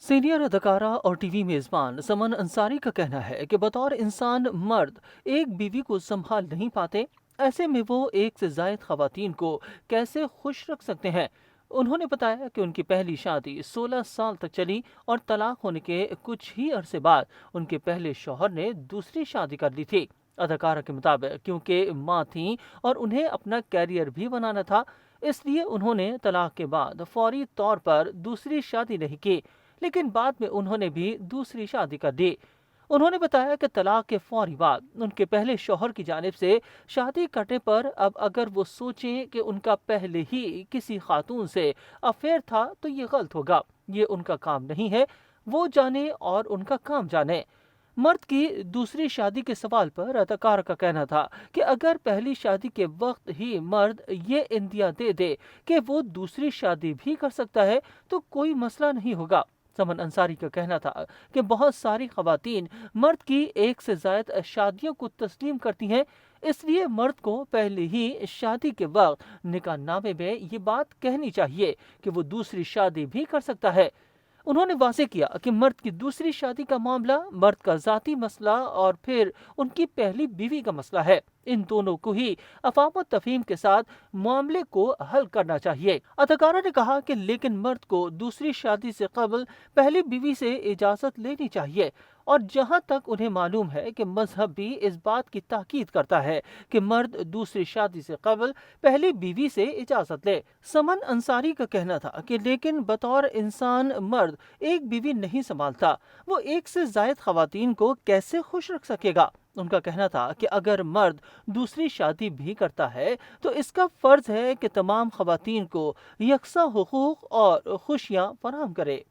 Senior अदाकारा और TV मेज़बान समन अंसारी का कहना है कि बतौर इंसान मर्द एक बीवी को संभाल नहीं पाते। ऐसे में वो एक से जायद खवातीन को कैसे खुश रख सकते हैं। उन्होंने बताया कि उनकी पहली शादी 16 साल तक चली और तलाक होने के कुछ ही अरसे बाद उनके पहले शौहर ने दूसरी शादी कर ली थी। अदाकारा के मुताबिक क्योंकि माँ थी और उन्हें अपना कैरियर भी बनाना था, इसलिए उन्होंने तलाक के बाद फौरी तौर पर दूसरी शादी नहीं की, लेकिन बाद में उन्होंने भी दूसरी शादी कर दी। उन्होंने बताया कि तलाक के फौरी बाद उनके पहले शौहर की जानिब से शादी करने पर अब अगर वो सोचें कि उनका पहले ही किसी खातून से अफेयर था तो ये गलत होगा। ये उनका काम नहीं है, वो जाने और उनका काम जाने। मर्द की दूसरी शादी के सवाल पर अदाकार का कहना था कि अगर पहली शादी के वक्त ही मर्द ये इंदिया दे दे कि वो दूसरी शादी भी कर सकता है तो कोई मसला नहीं होगा। समन अंसारी का कहना था कि बहुत सारी खवातीन मर्द की एक से ज्यादा शादियों को तस्लीम करती हैं, इसलिए मर्द को पहले ही शादी के वक्त निकाह नामे में ये बात कहनी चाहिए कि वो दूसरी शादी भी कर सकता है। उन्होंने वाज़ेह किया कि मर्द की दूसरी शादी का मामला मर्द का ज़ाती मसला और फिर उनकी पहली बीवी का मसला है। इन दोनों को ही अफ़ाम व तफ़हीम के साथ मामले को हल करना चाहिए। अदाकारा ने कहा कि लेकिन मर्द को दूसरी शादी से कबल पहली बीवी से इजाज़त लेनी चाहिए, और जहाँ तक उन्हें मालूम है कि मजहब भी इस बात की ताकीद करता है कि मर्द दूसरी शादी से कबल पहली बीवी से इजाज़त ले। समन अंसारी का कहना था कि लेकिन बतौर इंसान मर्द एक बीवी नहीं संभालता, वो एक से जायद खवातीन को कैसे खुश रख सकेगा। उनका कहना था कि अगर मर्द दूसरी शादी भी करता है तो इसका फर्ज है कि तमाम खवातीन को यकसा हुकूक और खुशियाँ फराहम करे।